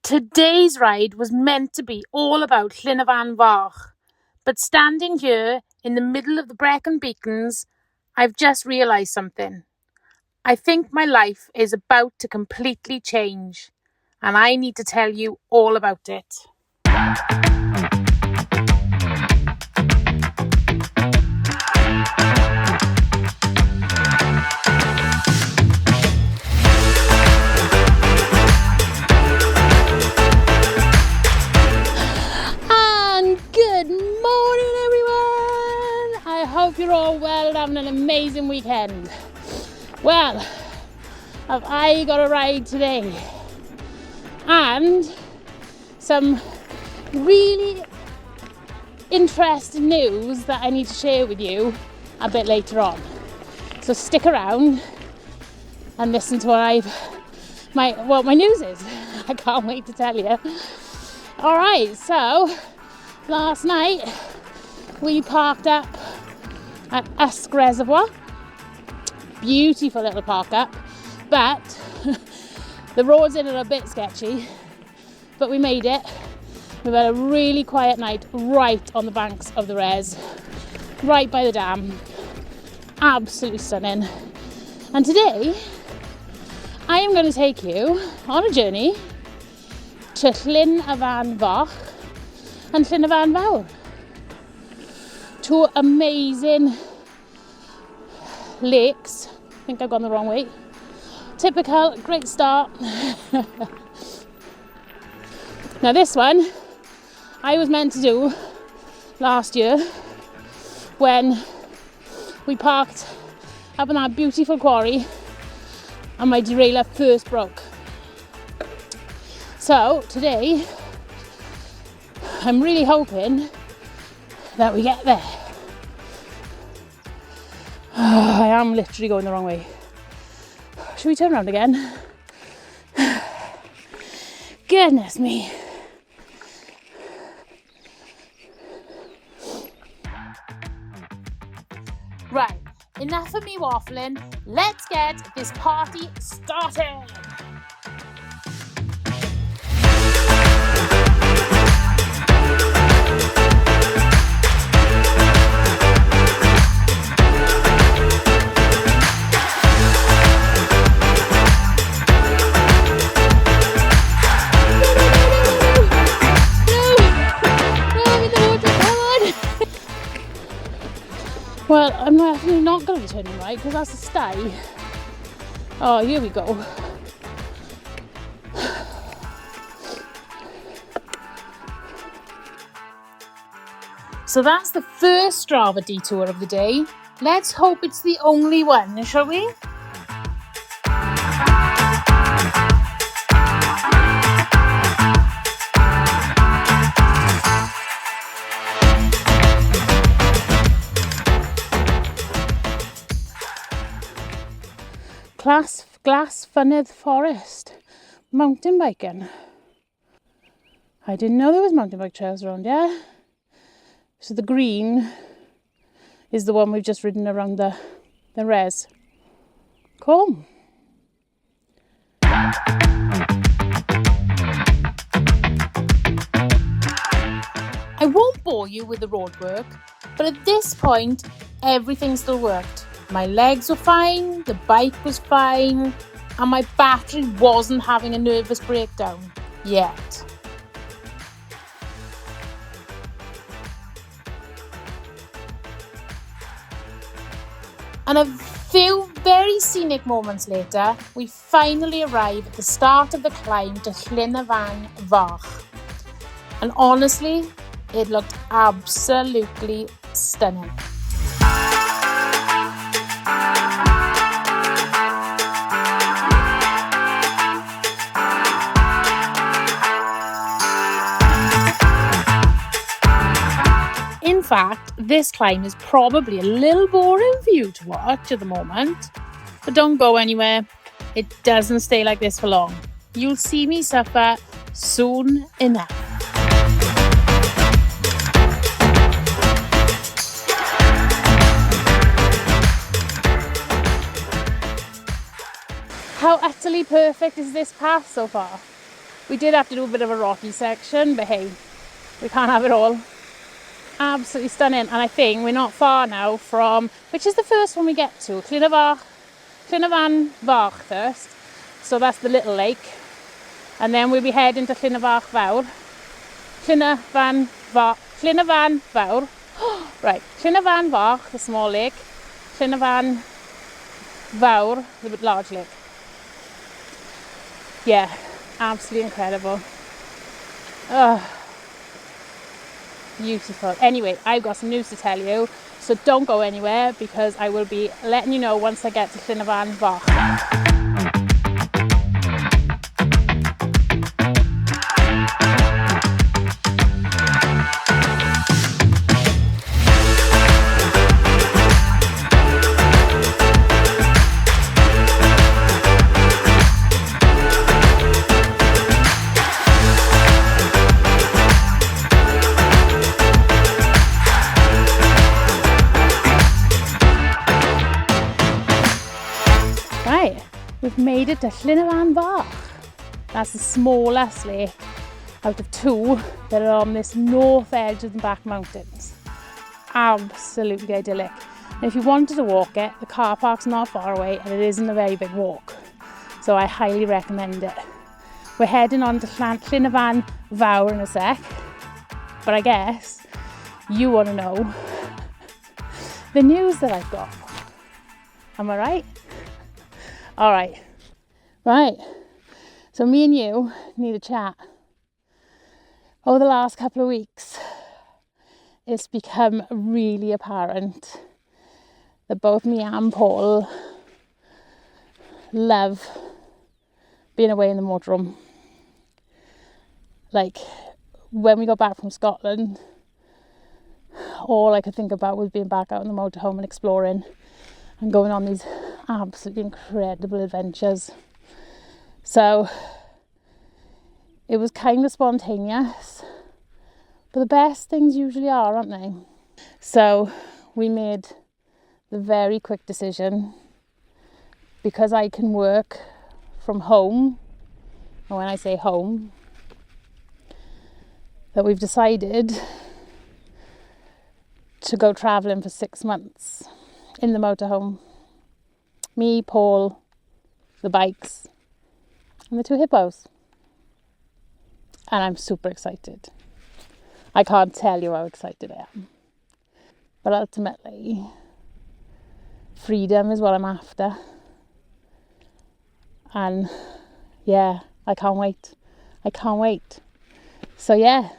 Today's ride was meant to be all about Llyn Fach, but standing here in the middle of the Brecon Beacons, I've just realised something. I think my life is about to completely change, and I need to tell you all about it. Hope you're all well and having an amazing weekend. Well, have I got a ride today and some really interesting news that I need to share with you a bit later on. So stick around and listen to what my news is. I can't wait to tell you. All right, so last night we parked up at Usk Reservoir. Beautiful little park up, but the roads in are a bit sketchy, but we made it. We've had a really quiet night right on the banks of the Res, right by the dam. Absolutely stunning. And today I am going to take you on a journey to Llyn Fach and Llyn Fawr. Two amazing lakes. I think I've gone the wrong way. Typical, great start. Now this one I was meant to do last year when we parked up in that beautiful quarry and my derailleur first broke. So today I'm really hoping that we get there. I am literally going the wrong way. Should we turn around again? Goodness me. Right, enough of me waffling. Let's get this party started. Well, I'm definitely not going to be turning right because that's a stay. Oh, here we go. So that's the first Strava detour of the day. Let's hope it's the only one, shall we? Glass Fynydd Forest, mountain biking. I didn't know there was mountain bike trails around here. So the green is the one we've just ridden around the Res. Cool. I won't bore you with the road work, but at this point, everything still worked. My legs were fine, the bike was fine, and my battery wasn't having a nervous breakdown yet. And a few very scenic moments later, we finally arrive at the start of the climb to Llyn Fach. And honestly, it looked absolutely stunning. In fact, this climb is probably a little boring for you to watch at the moment, but don't go anywhere. It doesn't stay like this for long. You'll see me suffer soon enough. How utterly perfect is this path so far? We did have to do a bit of a rocky section, but hey, we can't have it all. Absolutely stunning. And I think we're not far now from, which is the first one we get to, Llyn Fach first. So that's the little lake. And then we'll be heading to Llyn Fawr. Llyn Fawr. Right, Llyn Fawr, the small lake. Llyn Fawr, the large lake. Yeah, absolutely incredible. Oh, beautiful. Anyway, I've got some news to tell you, so don't go anywhere because I will be letting you know once I get to Llyn Fawr. Right, we've made it to Llyn Fawr. That's the smallest lake out of two that are on this north edge of the back mountains. Absolutely idyllic. And if you wanted to walk it, the car park's not far away and it isn't a very big walk. So I highly recommend it. We're heading on to Llyn Fawr in a sec. But I guess you want to know the news that I've got. Am I right? All right. Right. So me and you need a chat. Over the last couple of weeks, it's become really apparent that both me and Paul love being away in the motorhome. Like, when we got back from Scotland, all I could think about was being back out in the motorhome and exploring and going on these absolutely incredible adventures. So it was kind of spontaneous, but the best things usually are, aren't they? So we made the very quick decision, because I can work from home, and when I say home, that we've decided to go travelling for 6 months in the motorhome. Me, Paul, the bikes, and the 2 hippos. And I'm super excited. I can't tell you how excited I am. But ultimately, freedom is what I'm after. And yeah, I can't wait. I can't wait. So yeah,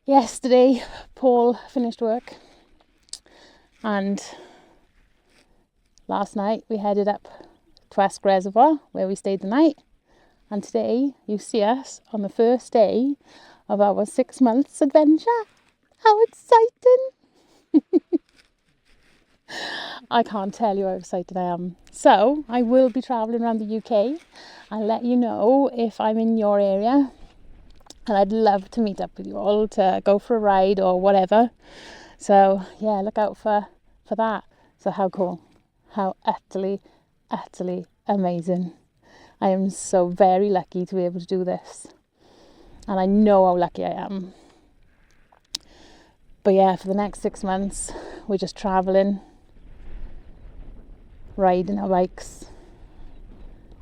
yesterday Paul finished work and last night we headed up to Esk Reservoir where we stayed the night, and today you see us on the first day of our 6 months adventure. How exciting! I can't tell you how excited I am. So I will be travelling around the UK. I'll let you know if I'm in your area, and I'd love to meet up with you all to go for a ride or whatever. So yeah, look out for that. So how cool, how utterly amazing. I am so very lucky to be able to do this, and I know how lucky I am. But yeah, for the next 6 months we're just travelling, riding our bikes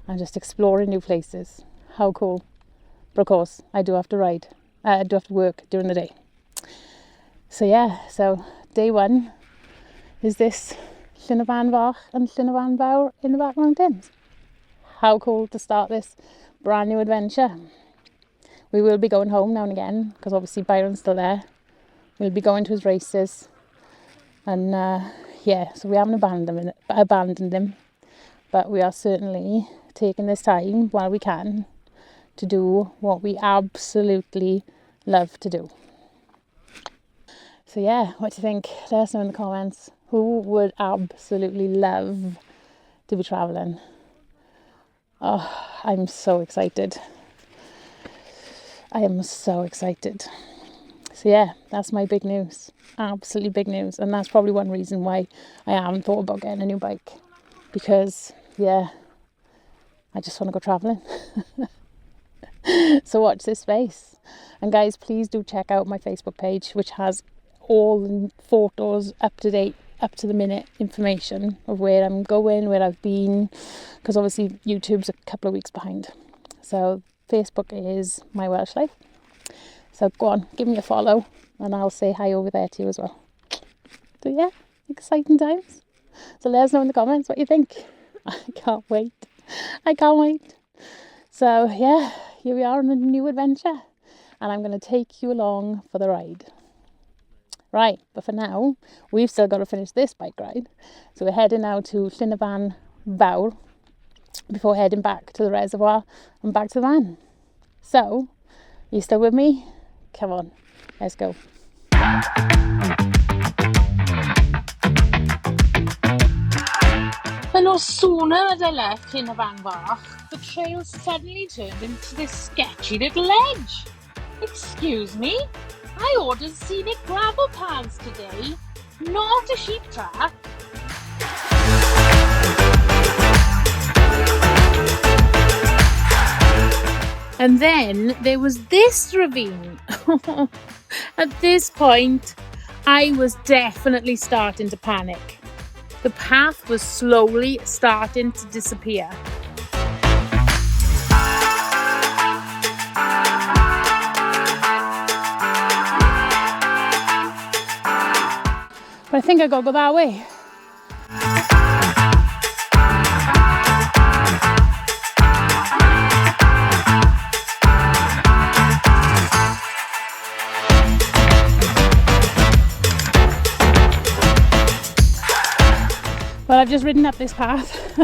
and just exploring new places. How cool. But of course I do have to ride, I do have to work during the day. So yeah, so day 1 is this Llyn Fawr and Llyn Fawr in the back mountains. How cool to start this brand new adventure. We will be going home now and again because obviously Byron's still there. We'll be going to his races, and yeah, so we haven't abandoned him, but we are certainly taking this time while we can to do what we absolutely love to do. So yeah, what do you think? Let us know in the comments. Who would absolutely love to be travelling? Oh, I'm so excited. I am so excited. So yeah, that's my big news. Absolutely big news. And that's probably one reason why I haven't thought about getting a new bike. Because yeah, I just want to go travelling. So watch this space. And guys, please do check out my Facebook page, which has all the photos, up to date, up to the minute information of where I'm going, where I've been, because obviously YouTube's a couple of weeks behind. So Facebook is My Welsh Life. So go on, give me a follow and I'll say hi over there to you as well. So yeah, exciting times. So let us know in the comments what you think. I can't wait. So yeah, here we are on a new adventure and I'm going to take you along for the ride. Right, but for now, we've still got to finish this bike ride. So we're heading now to Llyn Fawr before heading back to the reservoir and back to the van. So, you still with me? Come on, let's go. But no sooner had I left Llyn Fawr, the trail suddenly turned into this sketchy little ledge. Excuse me? I ordered scenic gravel paths today, not a sheep track. And then there was this ravine. At this point, I was definitely starting to panic. The path was slowly starting to disappear. But I think I gotta go that way. Well, I've just ridden up this path.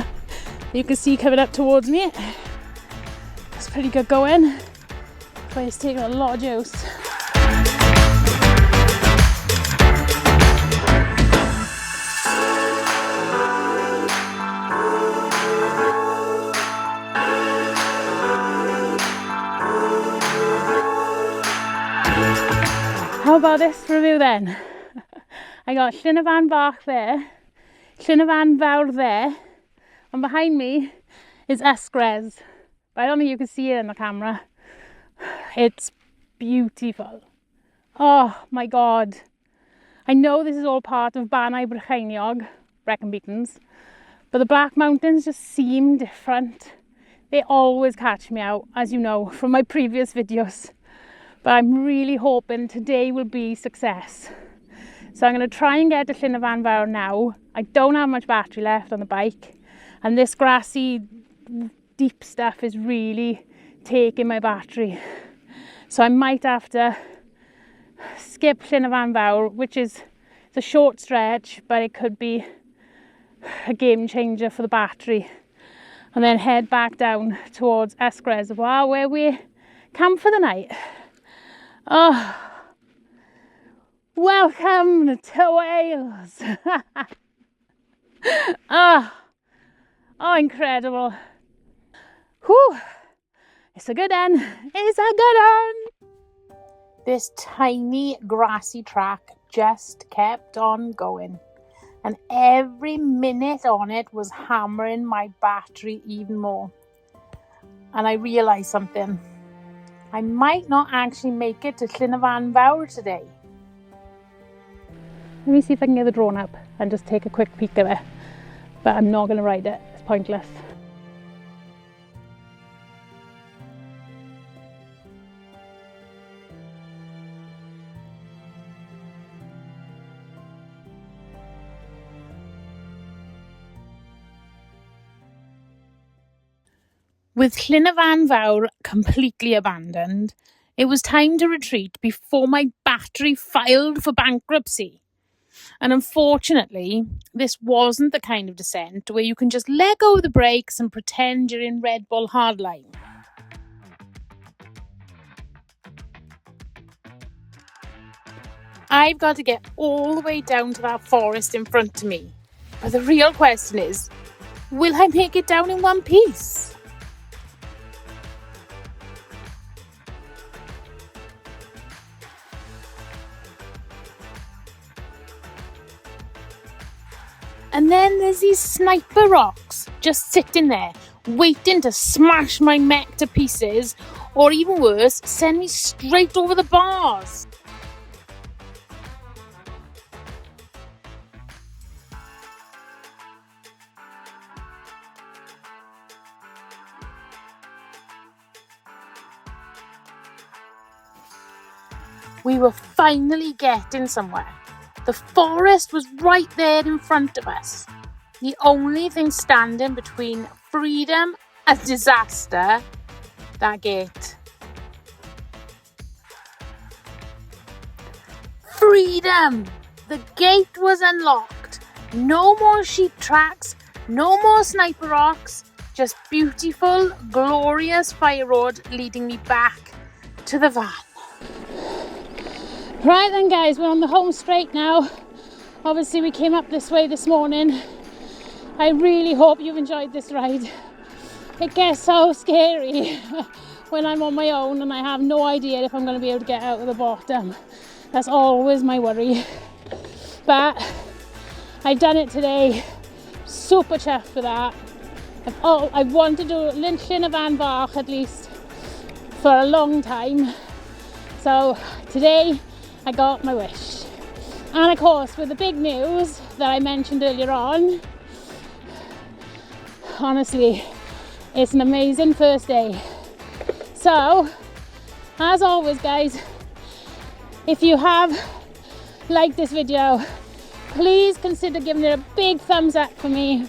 You can see coming up towards me. It's pretty good going, but it's taking a lot of juice. How about this review then? I got Llyn Fawr there, Llyn Fawr there, and behind me is Ysgres. But I don't think you can see it in the camera. It's beautiful. Oh my god. I know this is all part of Banau Brycheiniog, Brecon Beacons, but the Black Mountains just seem different. They always catch me out, as you know from my previous videos. But I'm really hoping today will be success. So I'm going to try and get to Llyn Fawr now. I don't have much battery left on the bike, and this grassy, deep stuff is really taking my battery. So I might have to skip Llyn Fawr, which is a short stretch, but it could be a game changer for the battery. And then head back down towards Ysgres, where we camp for the night. Oh, welcome to Wales. Oh, incredible. Whew, it's a good one. It's a good one. This tiny grassy track just kept on going, and every minute on it was hammering my battery even more. And I realised something. I might not actually make it to Llyn Fawr today. Let me see if I can get the drone up and just take a quick peek at it. But I'm not going to ride it, it's pointless. With Llyn Fawr completely abandoned, it was time to retreat before my battery filed for bankruptcy. And unfortunately, this wasn't the kind of descent where you can just let go of the brakes and pretend you're in Red Bull Hardline. I've got to get all the way down to that forest in front of me. But the real question is, will I make it down in one piece? And then there's these sniper rocks just sitting there, waiting to smash my mech to pieces, Or even worse, send me straight over the bars. We were finally getting somewhere. The forest was right there in front of us. The only thing standing between freedom and disaster, that gate. Freedom! The gate was unlocked. No more sheep tracks, no more sniper rocks, just beautiful, glorious fire road leading me back to the van. Right then guys, we're on the home straight now. Obviously we came up this way this morning. I really hope you've enjoyed this ride. It gets so scary when I'm on my own and I have no idea if I'm going to be able to get out of the bottom. That's always my worry. But I've done it today. Super chuffed for that. I've wanted to do Llyn van Fach at least for a long time. So today I got my wish. And of course, with the big news that I mentioned earlier on, honestly, it's an amazing first day. So, as always guys, if you have liked this video, please consider giving it a big thumbs up for me.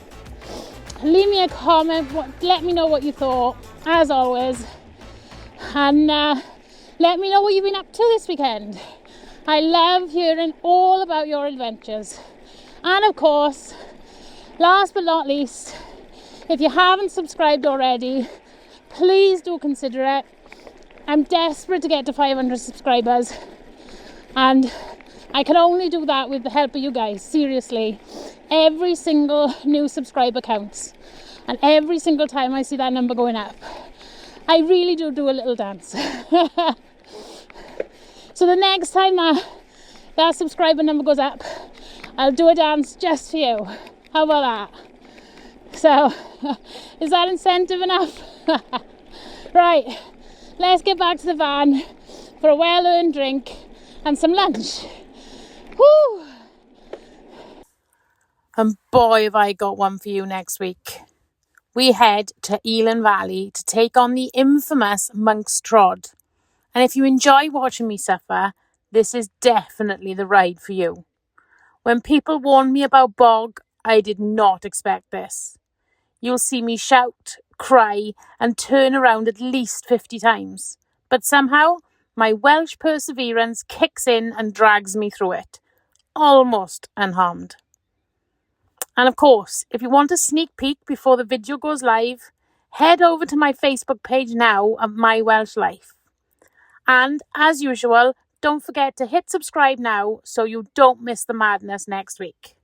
Leave me a comment, let me know what you thought, as always. And let me know what you've been up to this weekend. I love hearing all about your adventures. And of course, last but not least, if you haven't subscribed already, please do consider it. I'm desperate to get to 500 subscribers. And I can only do that with the help of you guys, seriously. Every single new subscriber counts. And every single time I see that number going up, I really do a little dance. So the next time that subscriber number goes up, I'll do a dance just for you. How about that? So, is that incentive enough? Right, let's get back to the van for a well-earned drink and some lunch. Woo! And boy, have I got one for you next week. We head to Llyn Valley to take on the infamous Monk's Trod. And if you enjoy watching me suffer, this is definitely the ride for you. When people warned me about bog, I did not expect this. You'll see me shout, cry, and turn around at least 50 times. But somehow, my Welsh perseverance kicks in and drags me through it, almost unharmed. And of course, if you want a sneak peek before the video goes live, head over to my Facebook page now of My Welsh Life. And as usual, don't forget to hit subscribe now so you don't miss the madness next week.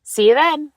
See you then.